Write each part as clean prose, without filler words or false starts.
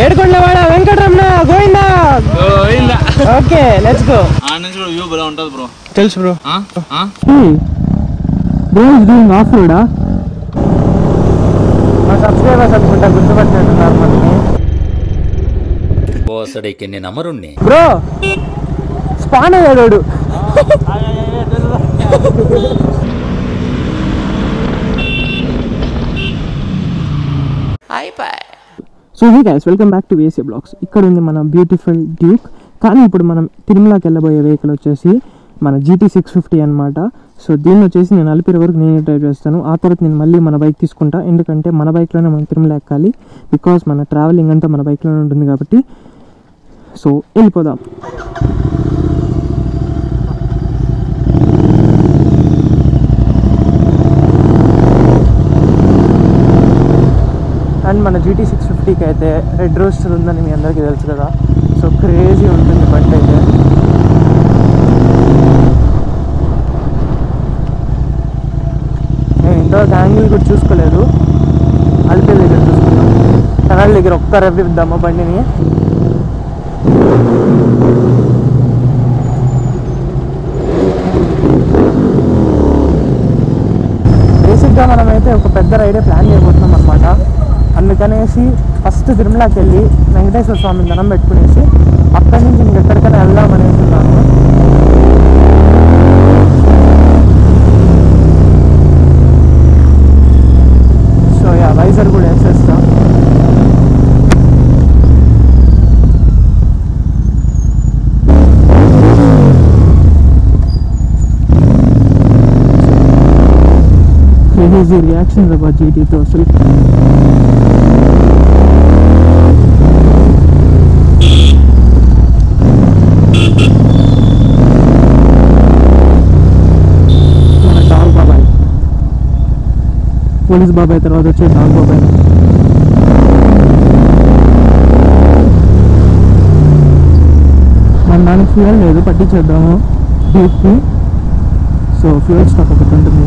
Edukondalavada Venkataramana Govinda Govinda. Okay let's go. ఆ నుంచి కూడా వ్యూ బాగా ఉంటది బ్రో. తెలుసు bro. Bro is doing off రోడా. మా సబ్స్క్రైబర్స్ అనుకుంటా గుర్తుపట్టినట్టున్నారు మనకి. బోసడికి నేను అమరుణ్ణి. బ్రో స్పాన్ అయ్యాడు. So hey guys, welcome back to VSA blogs. ఇక్కడ ఉంది మన బ్యూటిఫుల్ డ్యూక్. కానీ ఇప్పుడు మనం తిరుమలకి వెళ్ళబోయే వెహికల్ వచ్చేసి మన GT650 అనమాట. సో దీన్ని వచ్చేసి నేను అలిపిరి వరకు నేనే డ్రైవ్ చేస్తాను. ఆ తర్వాత నేను మళ్ళీ మన బైక్ తీసుకుంటా, ఎందుకంటే మన బైక్లోనే మనం తిరుమల ఎక్కాలి. బికాస్ మన ట్రావెలింగ్ అంతా మన బైక్లోనే ఉంటుంది కాబట్టి. సో వెళ్ళిపోదాం. అండ్ మన GT650కి అయితే రెడ్ రోస్టర్ ఉందని మీ అందరికీ తెలుసు కదా. సో క్రేజీ ఉంటుంది బండి అయితే. నేను ఇంతవరకు యాంగిల్ కూడా చూసుకోలేదు. అలిపేరు దగ్గర చూసుకున్నాను. టనల్ దగ్గర ఒక్క రవ్విద్దామా బండిని. బేసిక్గా మనమైతే ఒక పెద్ద రైడే ప్లాన్ చేయబోతున్నాం అనమాట. అందుకనేసి ఫస్ట్ తిరుమలకి వెళ్ళి వెంకటేశ్వర స్వామిని దండం పెట్టుకునేసి అక్కడి నుంచి ఇంకెక్కడికైనా వెళ్దామని అనుకున్నాను. సో యా, వైజర్ కూడా వేసేస్తాం. crazy reactions about GT తో అసలు. మన డాగ్ బాబాయ్, పోలీస్ బాబాయ్ తర్వాత వచ్చే డాగ్ బాబాయ్. మన దానికి ఫ్యూయల్ లేదు, పట్టించేద్దాము డ్యూక్కి. సో ఫ్యూయల్ స్టాక్ ఒకటి ఉంటుంది.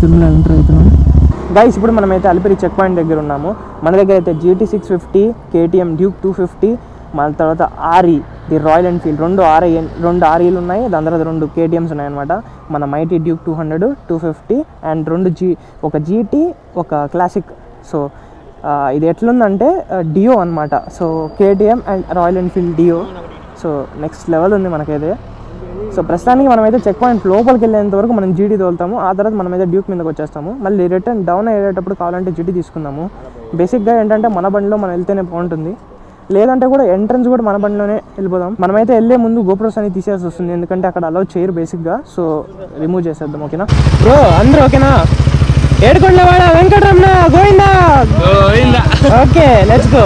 తిరుమల ఎంటర్ అవుతున్నాం గైస్. ఇప్పుడు మనమైతే అలిపిరి చెక్ పాయింట్ దగ్గర ఉన్నాము. మన దగ్గర అయితే GT650, KTM డ్యూక్ 250, మన తర్వాత RE ది రాయల్ ఎన్ఫీల్డ్ రెండు REలు ఉన్నాయి. దాని తర్వాత 2 KTMs ఉన్నాయన్నమాట. మన మైటీ డ్యూక్ 200, 250 అండ్ 2 ఒక GT ఒక క్లాసిక్. సో ఇది ఎట్లుందంటే డియో అనమాట. So KTM and Royal Enfield Dio. So next level ఉంది మనకైతే. సో ప్రస్తుతానికి మనమైతే చెక్ పాయింట్ లోపలికి వెళ్ళేంత వరకు మనం GT తోలుతాము. ఆ తర్వాత మనమైతే డ్యూక్ మీదకి వచ్చేస్తాము. మళ్ళీ రిటర్న్ డౌన్ అయ్యేటప్పుడు కావాలంటే GT తీసుకుందాము. బేసిక్గా ఏంటంటే మన బండిలో మనం వెళ్తేనే బాగుంటుంది. లేదంటే కూడా ఎంట్రన్స్ కూడా మన బండిలోనే వెళ్ళిపోదాం. మనమైతే వెళ్ళే ముందు గోప్రోస్ అని తీసేసి వస్తుంది, ఎందుకంటే అక్కడ అలౌ చేయరు బేసిక్గా. సో రిమూవ్ చేసేద్దాం. ఓకేనా బ్రో, అందరూ ఓకేనా? ఏడుకొండలవాడ Venkataramana Govinda Govinda. Okay let's go.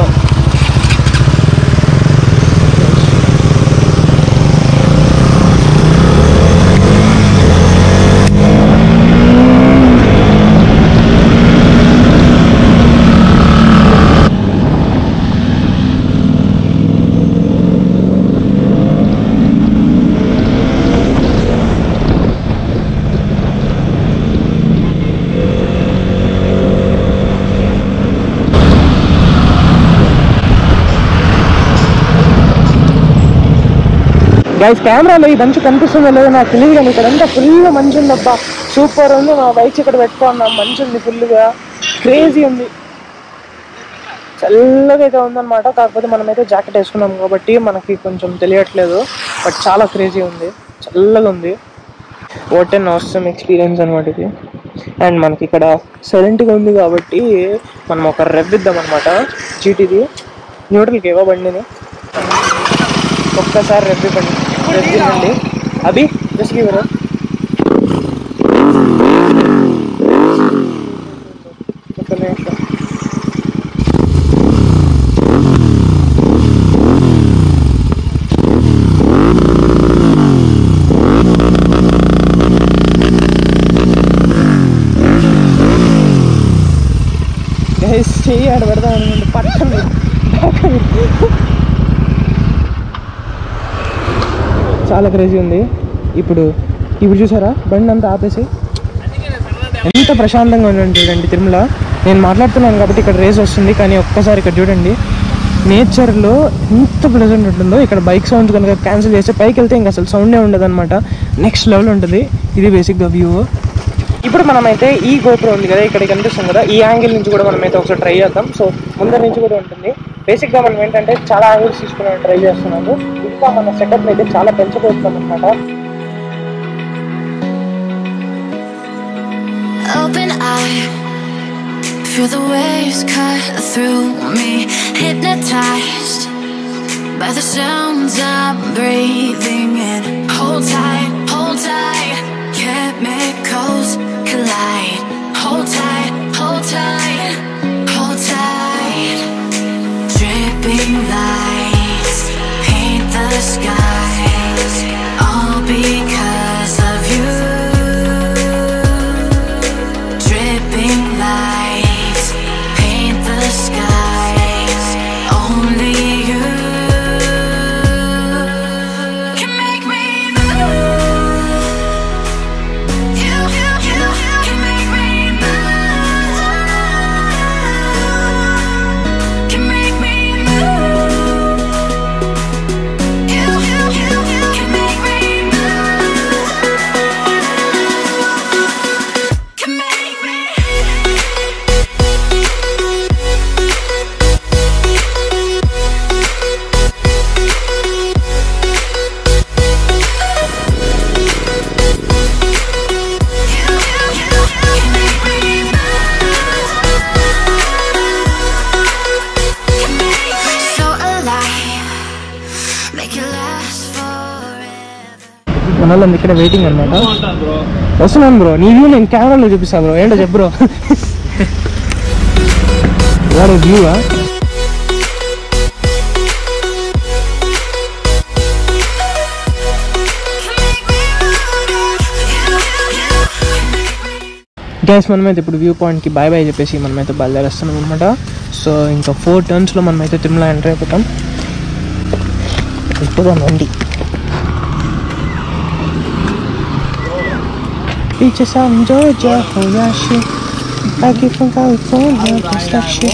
Guys కెమెరాలో ఈ మంచు కనిపిస్తుందో లేదో నాకు తెలియదు కానీ ఇక్కడ అంతా ఫుల్గా మంచు ఉంది. అబ్బా సూపర్ ఉంది. మా బైక్స్ ఇక్కడ పెట్టుకున్నాం. మంచు ఉంది ఫుల్గా, క్రేజీ ఉంది. చల్లగా అయితే ఉందన్నమాట. కాకపోతే మనమైతే జాకెట్ వేసుకున్నాం కాబట్టి మనకి కొంచెం తెలియట్లేదు. బట్ చాలా క్రేజీ ఉంది, చల్లగా ఉంది. వాట్ అండ్ ఆసమ్ ఎక్స్పీరియన్స్ అనమాట ఇది. అండ్ మనకి ఇక్కడ సైలెంట్గా ఉంది కాబట్టి మనం ఒక రెవ్ ఇద్దాం అనమాట. జీటీది న్యూట్రల్కి ఏవో బండిని ఒక్కసారి రెవ్ ఇవ్వండి. అభి జస్ట్ గివ్ ఇట్. ఒక్క నిమిషం. చెయ్యి ఆడ పెడదాం అనుకుంటే పట్టండి. చాలా క్రేజీ ఉంది. ఇప్పుడు చూసారా బండి అంతా ఆపేసి ఎంత ప్రశాంతంగా ఉందండి చూడండి తిరుమల. నేను మాట్లాడుతున్నాను కాబట్టి ఇక్కడ రేస్ వస్తుంది, కానీ ఒక్కసారి ఇక్కడ చూడండి నేచర్లో ఎంత ప్లెజెంట్ ఉంటుందో. ఇక్కడ బైక్ సౌండ్ కనుక క్యాన్సిల్ చేస్తే పైకి వెళ్తే ఇంకా అసలు సౌండే ఉండదు అనమాట. నెక్స్ట్ లెవెల్ ఉంటుంది. ఇది బేసిక్గా వ్యూ. ఇప్పుడు మనమైతే ఈ గోపురం ఉంది కదా, ఇక్కడ కనిపిస్తుంది కదా, ఈ యాంగిల్ నుంచి కూడా మనమైతే ఒకసారి ట్రై చేద్దాం. సో ముందర నుంచి కూడా ఉంటుంది. బేసిక్గా మనం ఏంటంటే చాలా యాంగిల్స్ తీసుకుని ట్రై చేస్తున్నాము. ఇంకా మన సెటప్ అయితే చాలా పెంచుకోవచ్చు అనమాట. Open eye, feel the waves cut through me, hypnotized by the sounds I'm breathing in. Hold tight, chemicals collide. Hold tight, hold tight, hold tight. Dripping lights paint the skies, all because of you. Dripping lights paint the skies, only you can make me move. You can make me move. Can make me move. You can make me move. Can make me. So alive, make it last forever. మన వాళ్ళంది ఇక్కడ waiting అనమాట. ఉంటాను bro. వస్తున్నాను bro. నీ view నేను కెమెరాలో చూపిస్తాను bro. ఏంటో చెప్పు బ్రో. వాడు వ్యూవా? గ్యాస్ మనమైతే ఇప్పుడు వ్యూ పాయింట్కి బాయ్ బాయ్ చెప్పేసి మనమైతే బయలుదేరేస్తున్నాం అనమాట. సో ఇంకా 4 టర్న్స్లో మనమైతే తిరుమల ఎంటర్ అయిపోతాం. వెళ్ళిపోదాం రండి. Beaches out in Georgia, oh yeah shit. I get from California, that's that shit.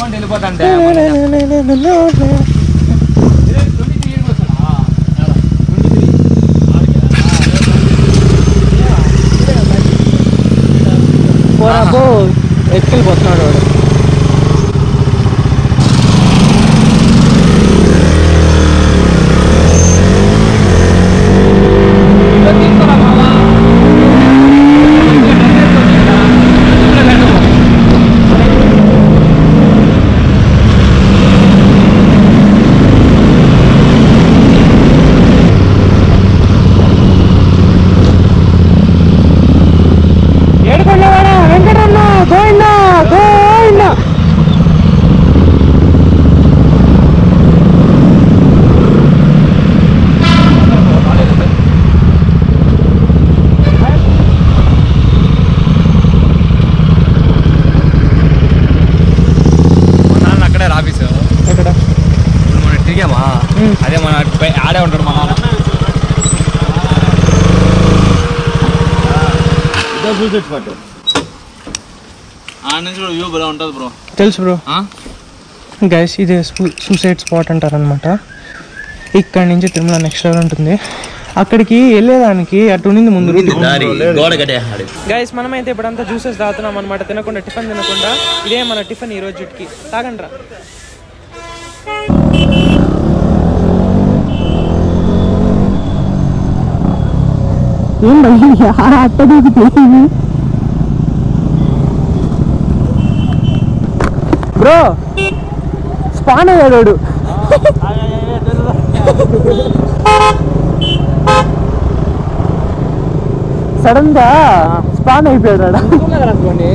పోరాబో ఎక్కిపోతున్నాడు వాడు. ఏడుకొండవాడా వెంకటరమణ గోవిందా గోవిందా. అక్కడే ఆఫీసు ఎక్కడ మనం తిరిగామా? అదే మన ఆడే ఉంటాడు మా నాన్న. ఆడ నుంచి కూడా వ్యూ బాగా ఉంటుంది బ్రో. తెలుసు బ్రో. గైస్ ఇది సూసైడ్ స్పాట్ అంటారనమాట. ఇక్కడ నుంచి తిరుమల నెక్స్ట్ లెవెల్ ఉంటుంది. అక్కడికి వెళ్ళేదానికి అటు ఉండింది ముందు గోడ కట్టేసాడు. గైస్ మనమైతే ఇప్పుడంతా జ్యూసెస్ తాగుతున్నాం అనమాట, తినకుండా టిఫిన్ తినకుండా. ఇదే మన టిఫిన్ ఈ రోజుకి. తాగండి రా. ఏం బ్రో స్పాన్ అయ్యాడు. సడన్ గా స్పాన్ అయిపోయాడు. అనుకోండి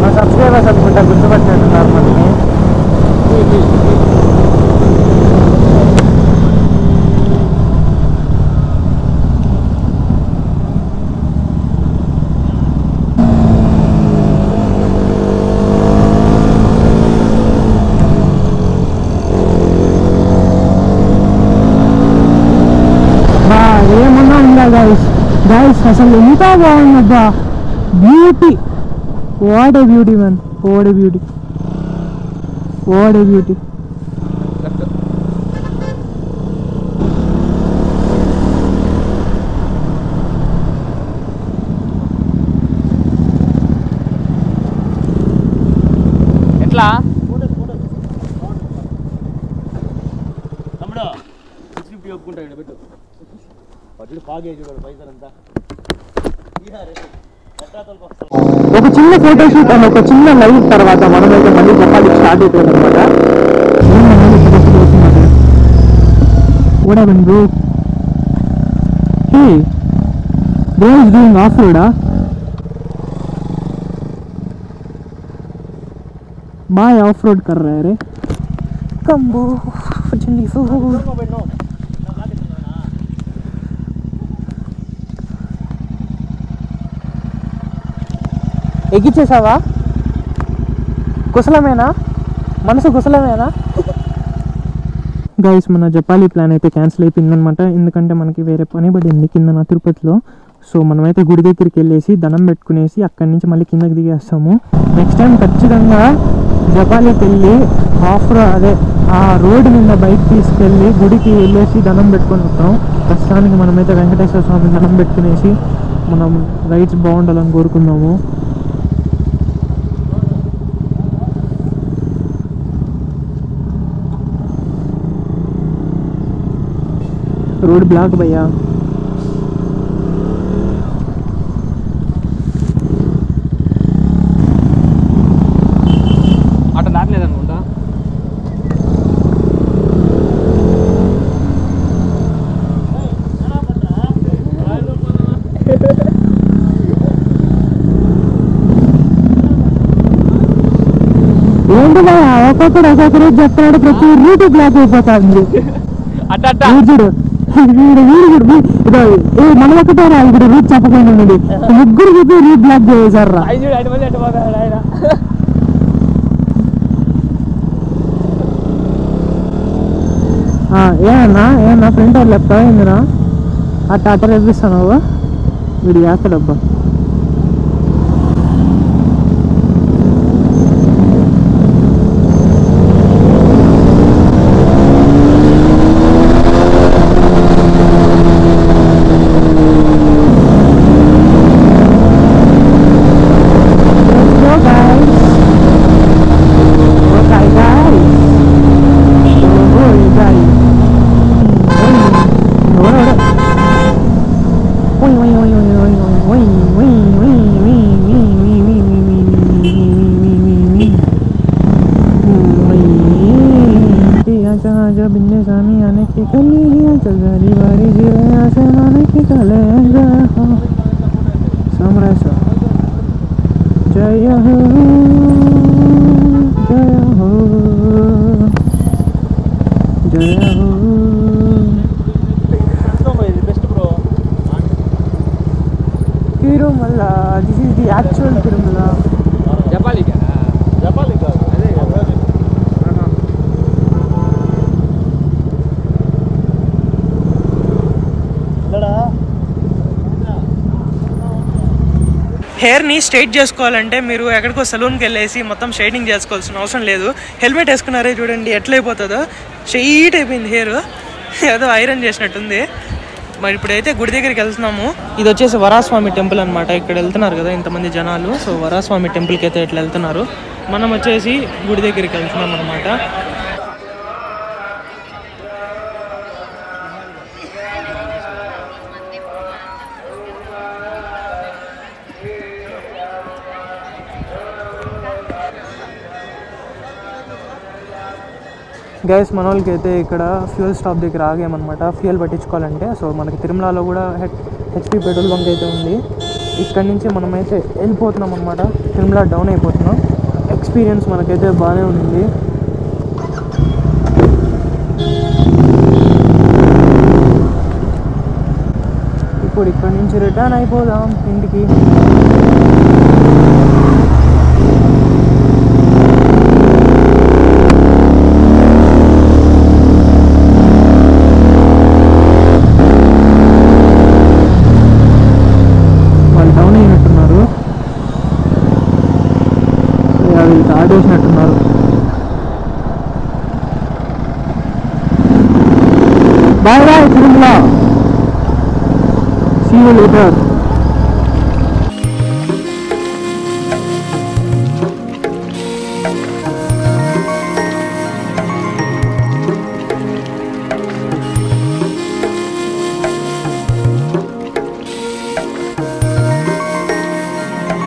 మా సబ్స్క్రైబర్స్ అనుకుంటా గుర్తుపట్టినట్టున్నారు మనకి. ఏమన్నా ఉందా గైస్ అసలు ఎంత బాగుందబ్బా. Beauty, what a beauty man, what a beauty, what a beauty. ఎట్లా ఒక చిన్న ఫోటోషూట్ అని ఒక చిన్న లైవ్ తర్వాత మనమైతే మళ్ళీ జపాలి స్టార్ట్ అయిపోయింది అనమాట. What happened, bro? Hey, bro is doing off-road, huh? By off-road कर रहा है रे. Combo, जल्दी सो. ఎక్కిచ్చేసావా? కుశలమేనా? మనసు కుశలమేనా? గైస్ మన జపాలి ప్లాన్ అయితే క్యాన్సిల్ అయిపోయిందనమాట. ఎందుకంటే మనకి వేరే పని పడింది కింద తిరుపతిలో. సో మనమైతే గుడి దగ్గరికి వెళ్ళేసి దండం పెట్టుకునేసి అక్కడి నుంచి మళ్ళీ కిందకి దిగేస్తాము. నెక్స్ట్ టైం ఖచ్చితంగా జపాలికి వెళ్ళి అదే ఆ రోడ్డు మీద బైక్ తీసుకెళ్ళి గుడికి వెళ్ళేసి దండం పెట్టుకొని వస్తాం. ప్రస్తుతానికి మనమైతే వెంకటేశ్వర స్వామి దండం పెట్టుకునేసి మనం రైడ్స్ బాగుండాలని కోరుకుందాము. रोड ब्लॉक भैया. అటు దాటలేదనుకుంటా. ఏంటి భయ్యా ఒక్కొక్కడు ఒక్కొక్కరు చెప్తున్నాడు, ప్రతి రూట్ బ్లాక్ అయిపోతుంది. అట్ట చూడు మన ఒక్కటారా ఇప్పుడు రూట్ చెప్పకుండా ఉన్నది, ముగ్గురు చెప్పి రూట్ బ్లాక్ చేశారా. ఏమన్నా ఫ్రంట్ వాళ్ళు చెప్తావా ఏందిరా? అట్ట రెప్పిస్తాను వీడు చేస్తాడబ్బా. जय हो जय हो जय हो. Tirumala, this is the actual Tirumala. Japali కదా? జపాలి కాదు, అదే హెయిర్ని స్ట్రైట్ చేసుకోవాలంటే మీరు ఎక్కడికో సలూన్కి వెళ్ళేసి మొత్తం స్ట్రైటింగ్ చేసుకోవాల్సిన అవసరం లేదు. హెల్మెట్ వేసుకున్నారే చూడండి ఎట్లయిపోతుందో, స్ట్రైట్ అయిపోయింది హెయిర్, ఏదో ఐరన్ చేసినట్టుంది. మరి ఇప్పుడైతే గుడి దగ్గరికి వెళ్తున్నాము. ఇది వచ్చేసి వరాస్వామి టెంపుల్ అనమాట. ఇక్కడ వెళ్తున్నారు కదా ఇంతమంది జనాలు, సో వరాస్వామి టెంపుల్కి అయితే ఇట్లా వెళ్తున్నారు. మనం వచ్చేసి గుడి దగ్గరికి వెళ్తున్నాం అనమాట. గైస్ మన వాళ్ళకి అయితే ఇక్కడ ఫ్యూయల్ స్టాప్ దగ్గర ఆగామన్నమాట ఫ్యూయల్ పట్టించుకోవాలంటే. సో మనకి తిరుమలలో కూడా హెచ్పి పెట్రోల్ బంక్ అయితే ఉంది. ఇక్కడి నుంచి మనమైతే వెళ్ళిపోతున్నాం అనమాట. తిరుమల డౌన్ అయిపోతున్నాం. ఎక్స్పీరియన్స్ మనకైతే బాగానే ఉంది. ఇప్పుడు ఇక్కడి నుంచి రిటర్న్ అయిపోదాం ఇంటికి. ఆడేసినట్టున్నారు. Bye bye Tirumala, see you later.